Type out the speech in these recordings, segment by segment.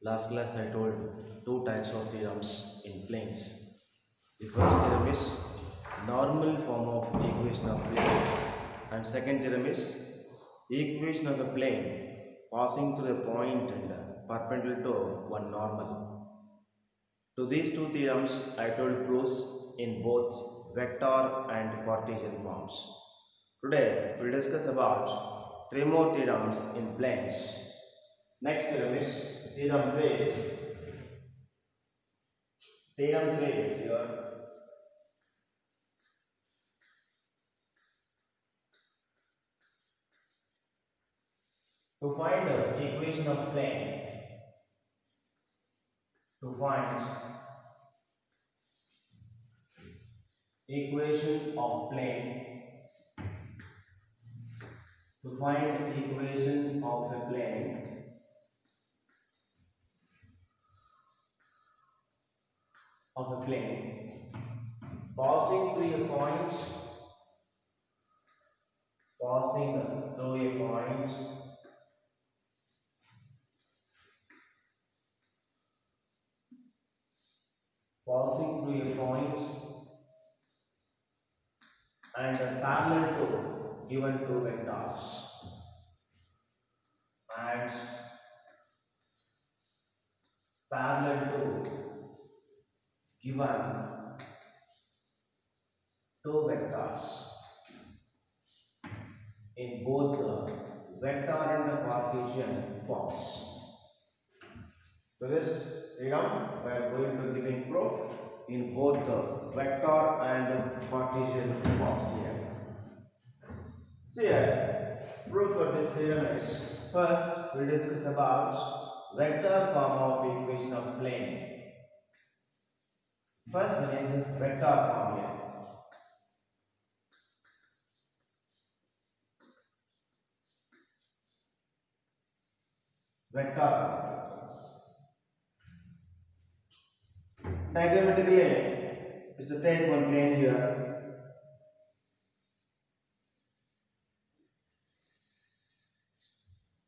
Last class I told two types of theorems in planes. The first theorem is normal form of equation of plane, and second theorem is equation of a plane passing through a point and perpendicular to one normal. To these two theorems I told proofs in both vector and Cartesian forms. Today we will discuss about three more theorems in planes. Next theorem is theorem 3 is theorem 3 is here. To find the equation of plane, to find equation of plane, to find equation of a plane passing through a point, passing through a point passing through a point and parallel to given two vectors and parallel to given two vectors in both the vector and the Cartesian forms. So this theorem we are going to giving proof in both the vector and Cartesian forms here. So here, proof for this theorem is first we will discuss about vector form of equation of plane. First one is vector form here. Vector form. Diagrammatically, it's a take one plane here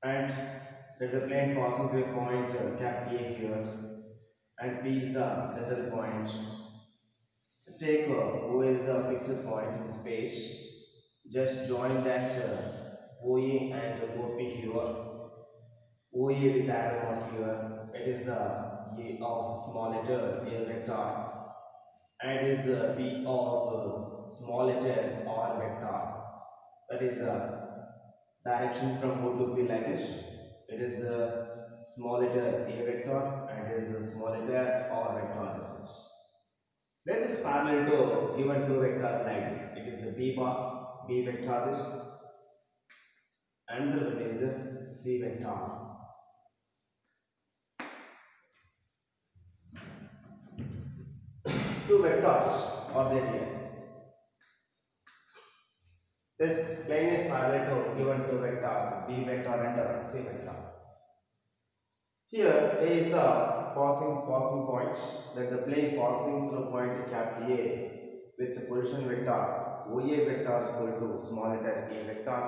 and there's a plane passing through a point cap A here and P is the central point. Take O is the fixed point in space. Just join that OA and OP here. OA with arrow mark here. It is the A of small letter A vector and is the P of small letter R vector. That is direction from O to P like this. It is a small letter A vector and it is a small letter R vector. This is parallel to given two vectors like this. It is the B bar, B vector this, and the one is the C vector. Two vectors are there here. This plane is parallel to given two vectors, B vector and C vector. Here A is the passing points, that the plane passing through point capital A with the position vector OA vector is equal to small letter A vector,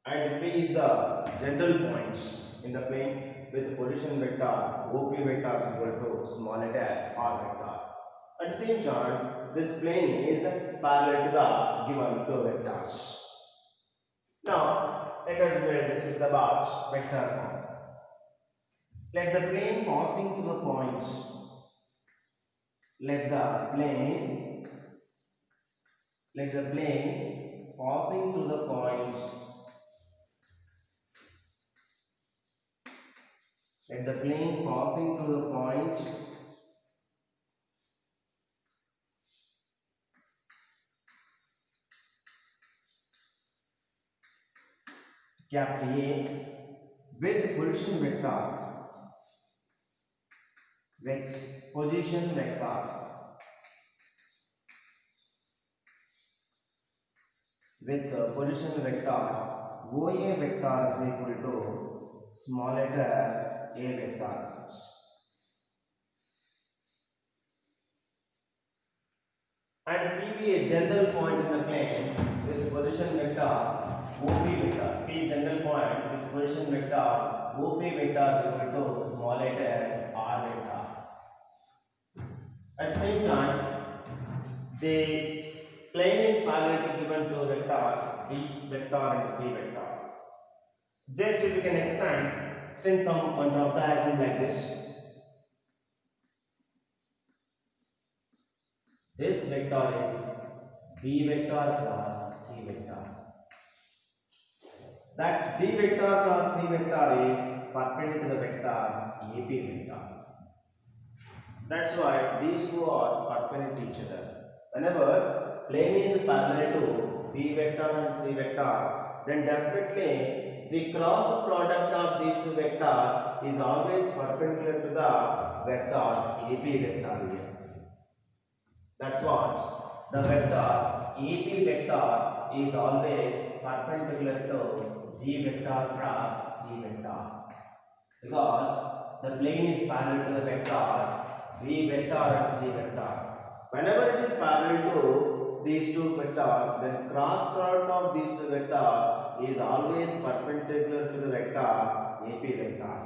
and P is the general points in the plane with the position vector OP vector is equal to small letter R vector. At the same time, this plane is parallel to the given two vectors. Now, let us discuss about vector form. Let the plane passing through the points. Let the plane passing through the points. Let the plane passing through the point capital A with position vector with the position vector OA vector is equal to small letter A vector. And P be a general point in the plane with position vector OP vector. P general point with position vector OP vector is equal to small small letter r vector. At the same time, the plane is parallel to given two vectors b vector and c vector. Just if you can extend some one drop diagram like this. This vector is b vector cross c vector. That b vector cross c vector is perpendicular to the vector ab vector. That's why these two are perpendicular to each other. Whenever plane is parallel to b vector and c vector, then definitely the cross product of these two vectors is always perpendicular to the vector ab vector. That's what the vector ab vector is always perpendicular to b vector cross c vector, because the plane is parallel to the vectors b vector and c vector. Whenever it is parallel to these two vectors, then cross product of these two vectors is always perpendicular to the vector AP vector.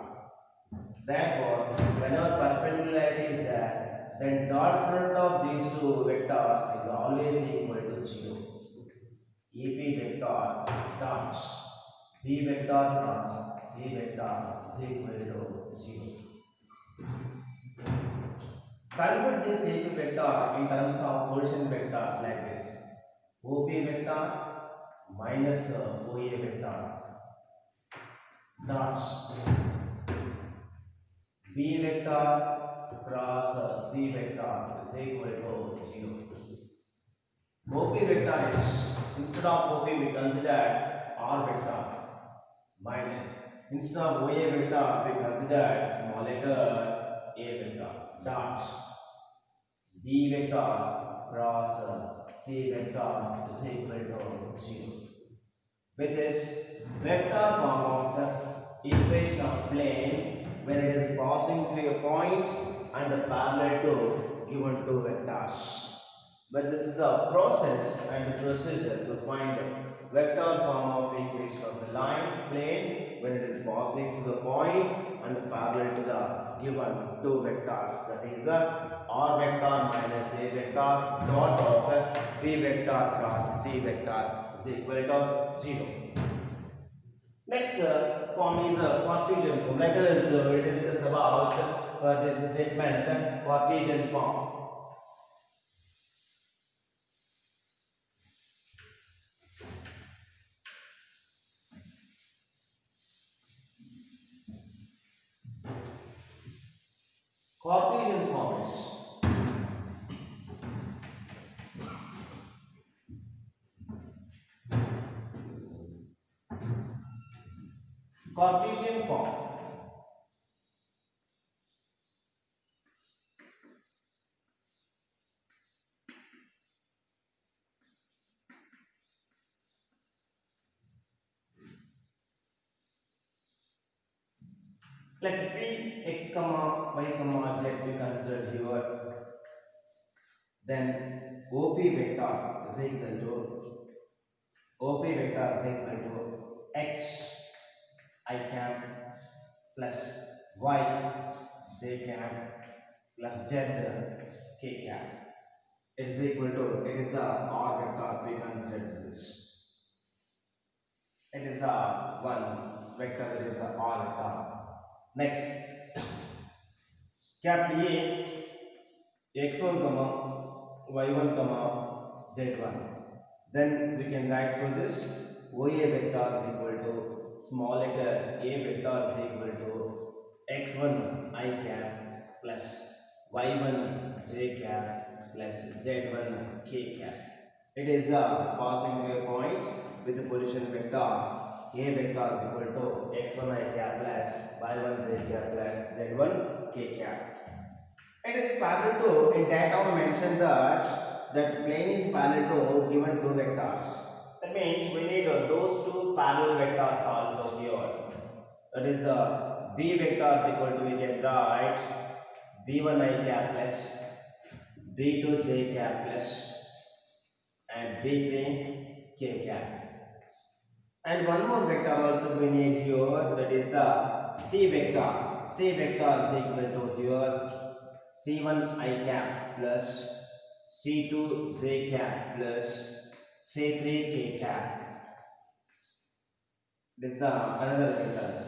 Therefore, whenever perpendicularity is there, then dot product of these two vectors is always equal to 0. AP vector dot B vector cross C vector is equal to 0. Convert this AP vector in terms of position vectors like this. OP vector minus OA vector dot B vector cross C vector is equal to 0. OP vector is, instead of OP we consider R vector minus, instead of OA vector we consider small letter A vector dot B vector cross C vector is equal to 0, which is vector form of the equation of plane when it is passing through a point and parallel to given two vectors. But this is the process and the procedure to find vector form of equation of a line plane when it is passing through the point and parallel to the given two vectors, that is r vector minus a vector dot of b vector cross c vector is equal to 0. Next form is Cartesian form. Let us discuss about for this statement Cartesian form. Cartesian form is Cartesian form. Let p x comma y comma z be considered here. Then OP vector is equal to x I cap plus y j cap plus z k cap. It is equal to, it is the r vector we consider this. It is the one vector, that is the r vector. Next, cap A x1 comma y1 comma z1. Then we can write for this OA vector is equal to small letter a vector is equal to x1 I cap plus y1 j cap plus z1 k cap. It is the passing through a point with the position vector a vector is equal to x1 I cap plus y1 j cap plus z1 k cap. It is parallel to, in data we mentioned that plane is parallel to given two vectors. That means we need those two parallel vectors also here. That is the b vector is equal to, we can write b1 I cap plus b2 j cap plus and b3 k cap. And one more vector also we need here, that is the C vector. C vector is equal to here C1 I cap plus C2 J cap plus C3 K cap. This is the another vector.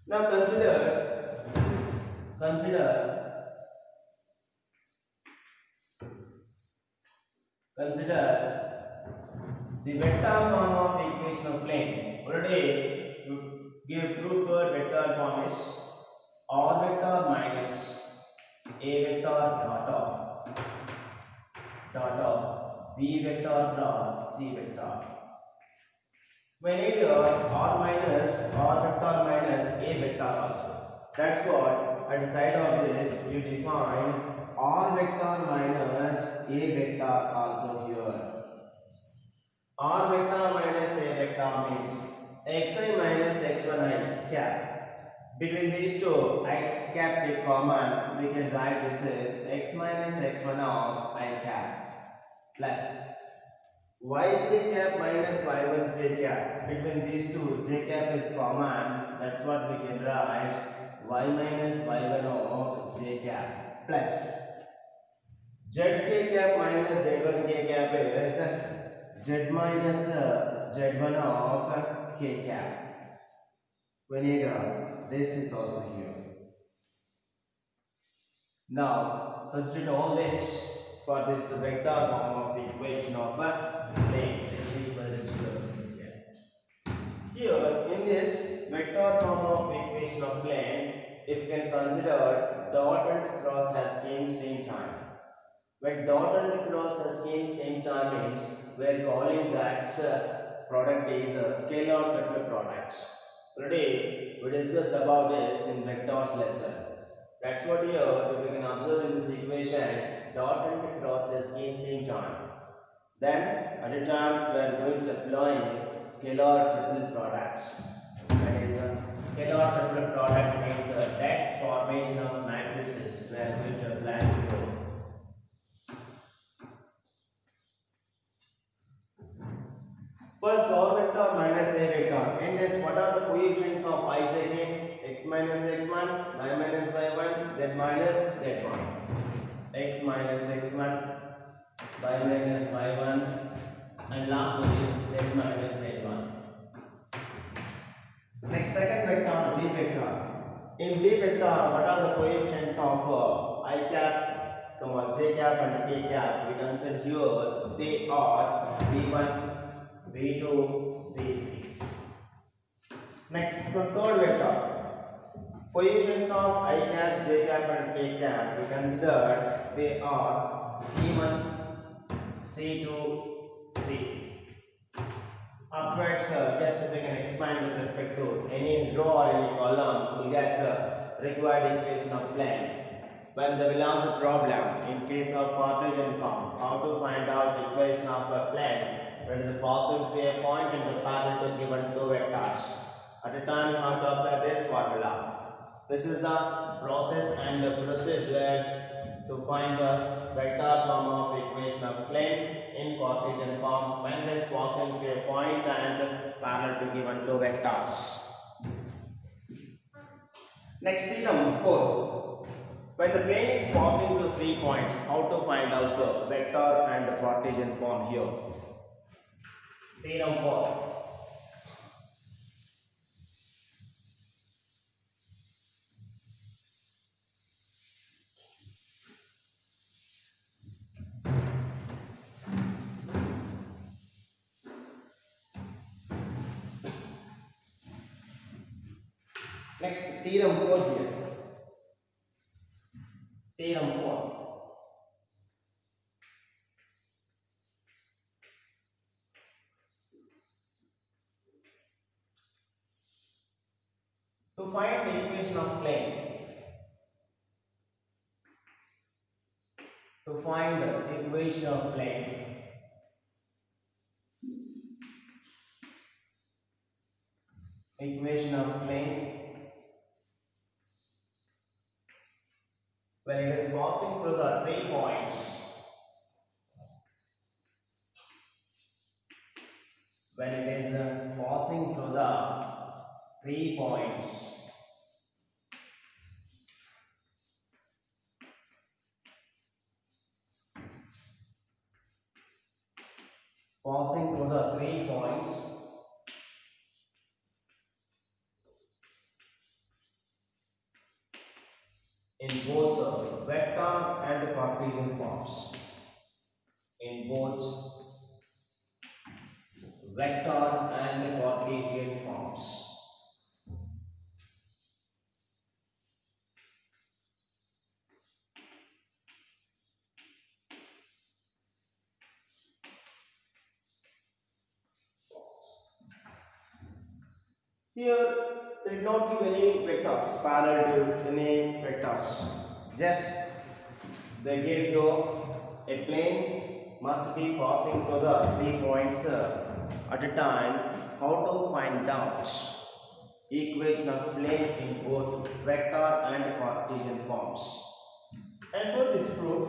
Now consider the vector form of equation of plane. Already you give proof for vector form is R vector minus A vector dot of B vector plus C vector. We need here R vector minus A vector also. That's what at the side of this you define R vector minus A vector also here. R vector minus A vector means xi minus x1 I cap. Between these two, I cap take common. We can write this as x minus x1 of I cap plus yj cap minus y1 j cap. Between these two, j cap is common. That's what we can write y minus y1 of j cap plus zk cap minus z1 k cap is z minus z1 of k cap. We need this is also here. Now substitute all this for this vector form of the equation of a plane is equal to 0 here. Here in this vector form of the equation of plane, if you can consider dot and cross has came same time. When dot and cross has came same time means we are calling that product is a scalar triple product. Today we discussed about this in vectors lesson. That's what here we can observe in this equation dot and cross has came same time. Then at a time we are going to apply scalar triple products. That is scalar triple product means that formation of matrices we are going to apply here. First, R vector minus A vector. In this, what are the coefficients of ijk? X minus x1, y minus y1, z minus z1. X minus x1, y minus y1, and last one is z minus z1. Next, second vector, B vector. In B vector, what are the coefficients of I cap, j cap, and k cap? We consider here they are B1. B2, B3. Next, the third vector. Coefficients of I cap, J cap, and K cap. We consider they are C1, C2, C. Afterwards, just we can expand with respect to any row or any column, we get required equation of plane. When they will ask the problem in case of Cartesian form, how to find out equation of a plane. When it is passing to a point and the parallel to given two vectors. At a time you have to apply this formula. This is the process and the procedure to find the vector form of equation of plane in Cartesian form when it is passing to a point and parallel to given two vectors. Next, theorem 4. When the plane is passing to 3 points, how to find out the vector and the Cartesian form here? Theorem 4. Next, theorem 4 here. Theorem 4. To find the equation of plane, to find the equation of plane, when it is passing through the 3 points, when it is passing through the 3 points. Passing through the 3 points in both vector and Cartesian forms. In both vector and Cartesian forms. Here, they did not give any vectors parallel to any vectors. Just they gave you a plane must be passing through the 3 points at a time. How to find out equation of plane in both vector and Cartesian forms. And for this proof,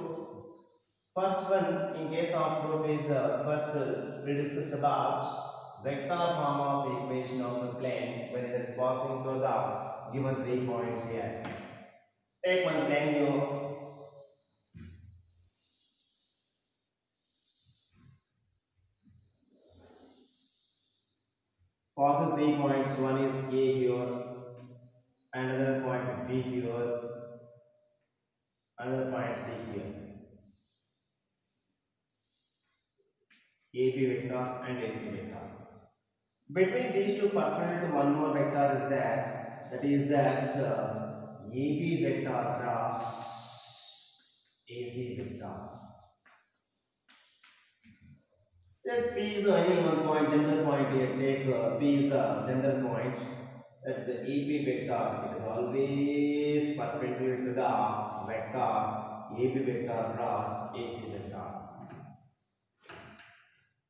first one in case of proof is first we discuss about vector form of equation of a plane when it is passing through the given 3 points here. Take one plane you passing 3 points. One is A here, another point B here, another point C here. AB vector and AC vector. Between these two perpendicular to one more vector is there. That is that AB vector cross AC vector. Let P is the any one point, general point here. Take P is the general point. That's the AB vector. It is always perpendicular to the vector AB vector cross AC vector.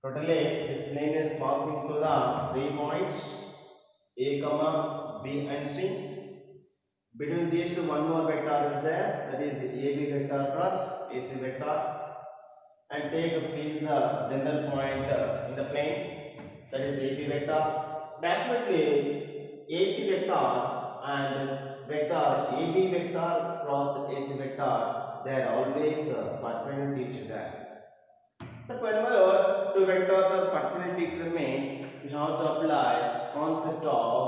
Totally, this plane is passing through the 3 points A, B and C. Between these two, one more vector is there. That is AB vector cross AC vector. And take P is the general point in the plane. That is AP vector. Definitely, AP vector and vector AB vector cross AC vector, they are always perpendicular to each other. So whenever two vectors are perpendicular to each other means we have to apply concept of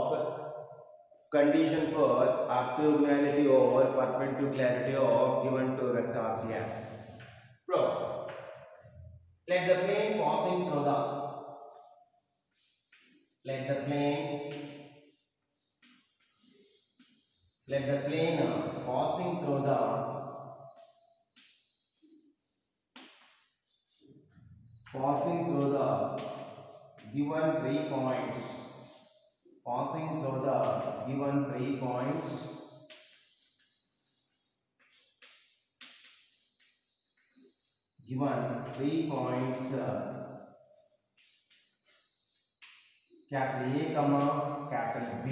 condition for orthogonality or perpendicularity of given two vectors here. Proof. Let the plane passing through the let the plane passing through the given 3 points passing through the given 3 points capital A comma capital B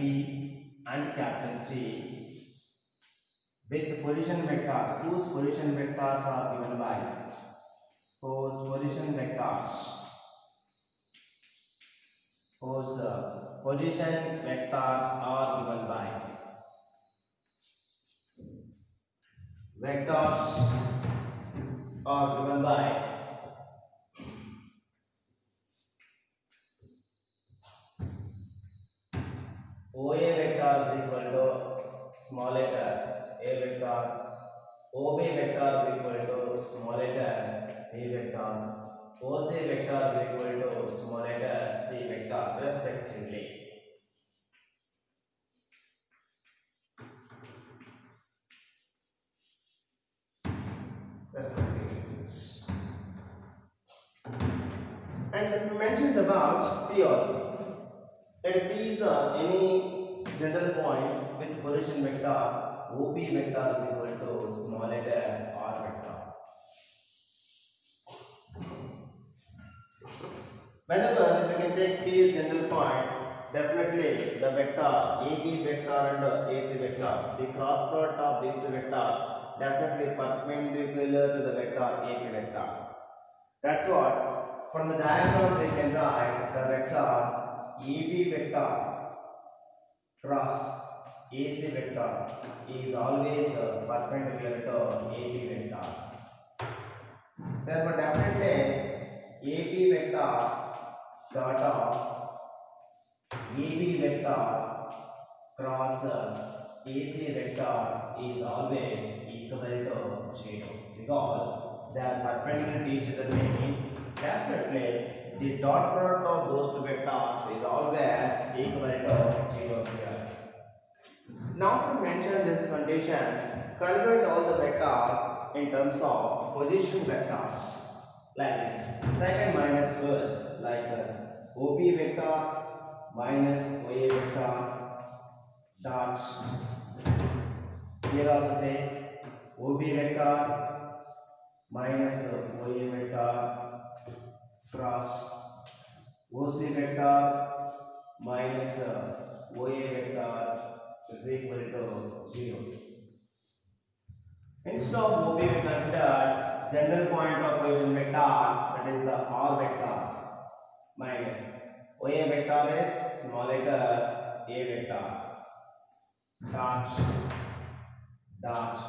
and capital C with position vectors whose position vectors are given by whose position vectors are given by OA vector is equal to small letter A vector, OB vector is equal to small letter B vector, OC vector is equal to small letter C vector respectively. And we mentioned about P also. Let P is any general point with position vector OP vector is equal to small letter R vector. Whenever if we can take P as general point, definitely the vector AB vector and AC vector, the cross product of these two vectors definitely perpendicular to the vector AB vector. That's what From the diagram we can write the vector AB vector cross AC vector is always perpendicular to AB vector. Therefore, definitely AB vector dot of AB vector cross AC vector is always equal to 0 because they are perpendicular to each other means definitely the dot product of those two vectors is always equal to 0 here. Now to mention this condition, convert all the vectors in terms of position vectors like this. Second minus first like OP vector minus OA vector dots. Here also take OB vector minus OA vector cross OC vector minus OA vector is equal to 0. Instead of OP we consider general point of position vector, that is the R vector minus OA vector is small letter A vector dots dots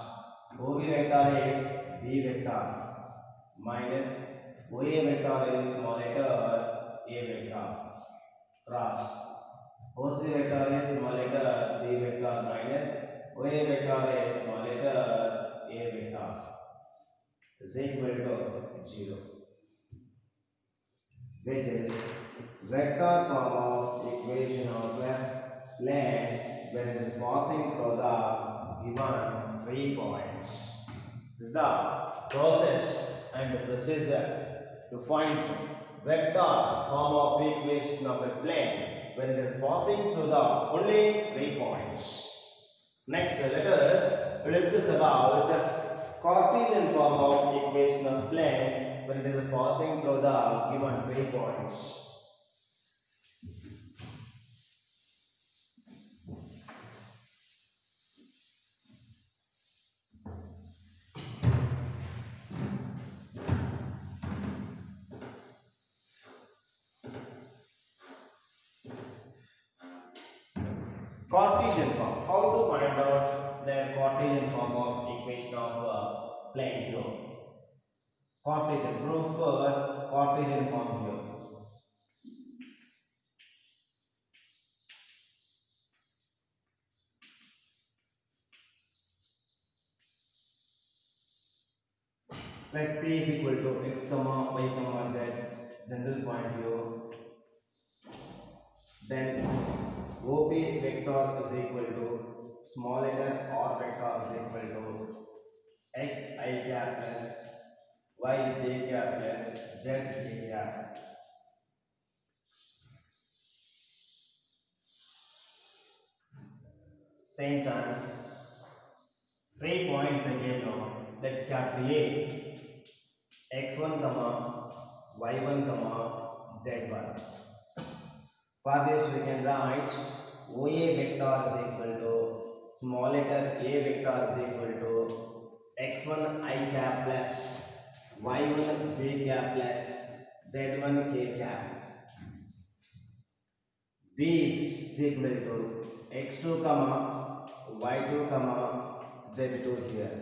OB vector is B vector minus OA vector is small letter A vector cross OC vector is small letter C vector minus OA vector is small letter A vector is equal to 0, which is vector form of equation of a plane when it is passing through the given 3 points. This is the process and the procedure to find vector form of equation of a plane when it is passing through the only 3 points. Next, let us discuss about Cartesian form of equation of plane when it is passing through the given 3 points. Cartesian form. How to find out the Cartesian form of equation of plane here? Cartesian. Proof for Cartesian form here. Let P is equal to x comma y comma z, general point here. Then OP vector is equal to small letter R vector is equal to x I cap plus y j cap plus z k cap. Same time, 3 points they gave now. Let's capital A, x1 comma y1 comma z1. For this we can write OA vector is equal to small letter A vector is equal to x1 I cap plus y1 j cap plus z1 k cap. B is equal to x2 comma y2 comma z2 here.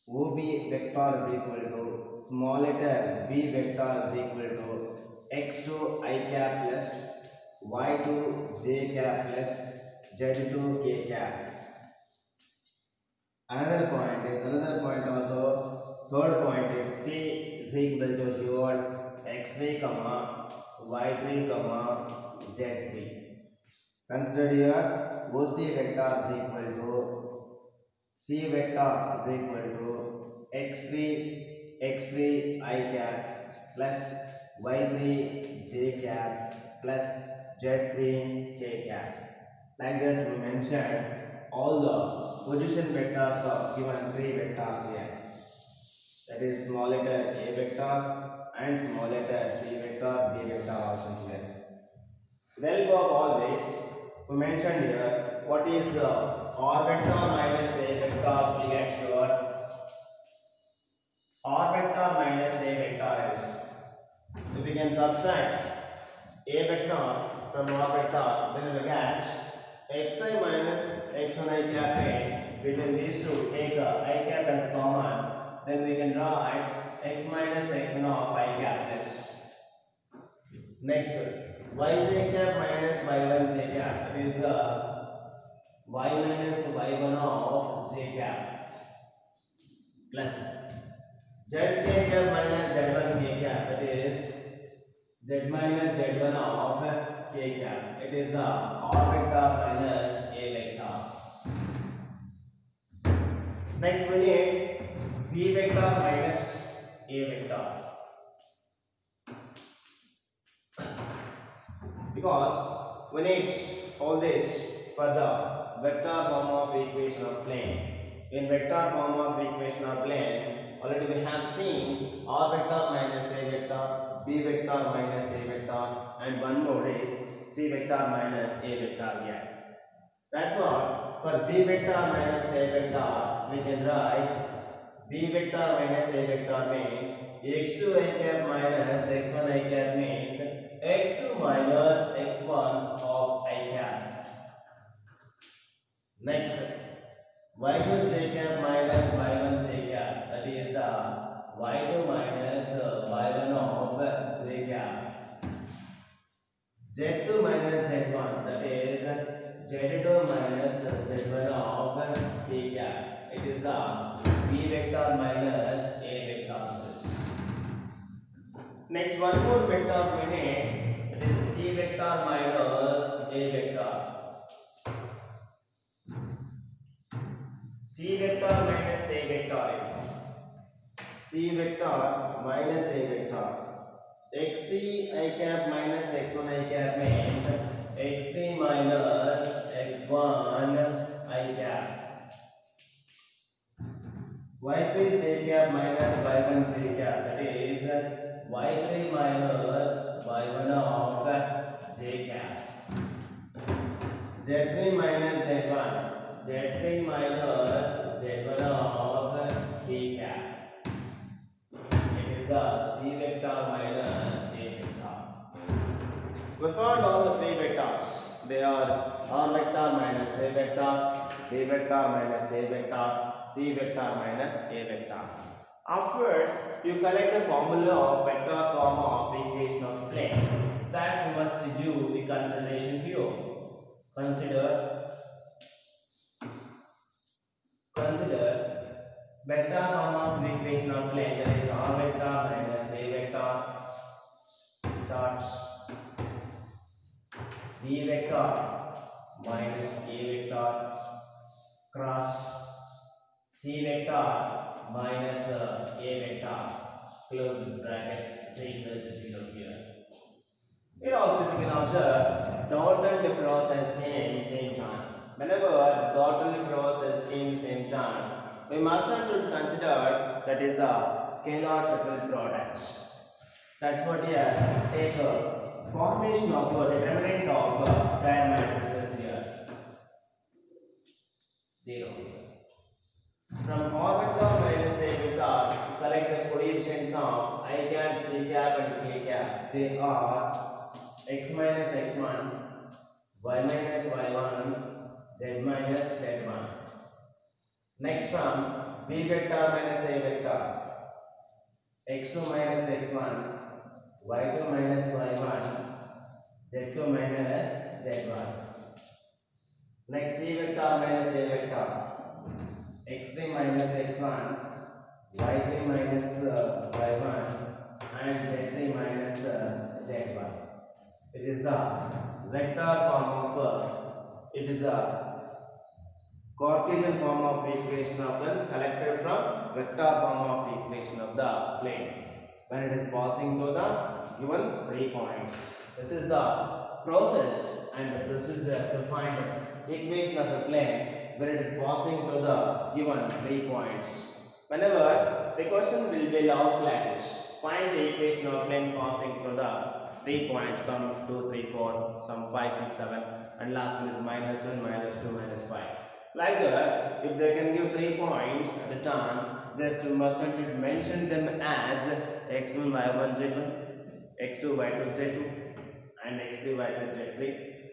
OB vector is equal to small letter B vector is equal to x2 I cap plus y2 j cap plus z2 k cap. Another point also. Third point is C is equal to here x3 comma y3 comma z3. Consider here OC vector is equal to C vector is equal to x3 I cap plus y3 j cap plus z3 k cap. Like that we mentioned all the position vectors of given 3 vectors here. That is small letter A vector and small letter C vector, B vector also here. With the help of all this, we mentioned here what is R vector minus A vector. We get here R vector minus A vector is If we can subtract a vector from r vector, then we get xi minus x1 I cap is between these two. Take I cap as common, then we can write x minus x1 of I cap plus. Next, yj cap minus y1 j cap is the y minus y1 of j cap plus z k cap minus z1 k cap, that is z minus z1 of k cap. It is the r vector minus a vector. Next we need b vector minus a vector, because we need all this for the vector form of equation of plane. In vector form of equation of plane, already we have seen r vector minus a vector, b vector minus a vector, and one more is c vector minus a vector here. That's what for b vector minus a vector we can write b vector minus a vector means x2 I cap minus x1 I cap means x2 minus x1 of I cap. Next, y2 j cap minus y1 j cap, that is the y2 minus y1 of j cap. z2 minus z1, that is z2 minus z1 of k cap. It is the b vector minus a vector. Next, one more vector we need, it is c vector minus a vector. C vector minus a vector is c vector minus a vector. x3 I cap minus x1 I cap means x3 minus x1 I cap. y3 j cap minus y1 j cap, that is y3 minus y1 of j cap. z3 minus z1, z3 minus z1 of k cap. It is the c vector minus a vector. We found all the three vectors. They are r vector minus a vector, b vector minus a vector, c vector minus a vector. Afterwards, you collect the formula of vector form of equation of plane. That you must do the consideration here. Consider vector form of equation of plane, that is r vector minus a vector dot b vector minus a vector cross c vector minus a vector, close this bracket, is equal to 0 here. Here also you can observe dot and cross as same time. Whenever dot and cross is same time, we must not should consider that is the scalar triple products. That's what here take a formation of a determinant of square matrices here 0. From r vector minus a vector, you collect the coefficients of I cap, j cap, and k cap. They are x minus x1, y minus y1, z minus z1. Next, from b vector minus a vector, x2 minus x1, y2 minus y1, z2 minus z1. Next, c vector minus a vector, x3 minus x1, y3 minus y1, and z3 minus z1. It is the vector form of it is the Cartesian form of equation of the collected from vector form of equation of the plane when it is passing to the given 3 points. This is the process and the procedure to find equation of a plane when it is passing to the given 3 points. Whenever the question will be last like this, find the equation of plane passing through the 3 points, some 2, 3, 4, some 5, 6, 7, and last one is minus 1, minus 2, minus 5. Like that, if they can give 3 points at a time, just you must not mention them as x1, y1, z1, x2 y2 z2 and x3 y3 z3,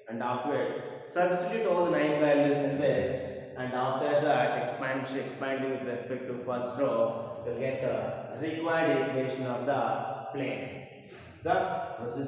and afterwards substitute all the 9 values in this, and after that expanding with respect to first row, you'll get the required equation of the plane. The procedure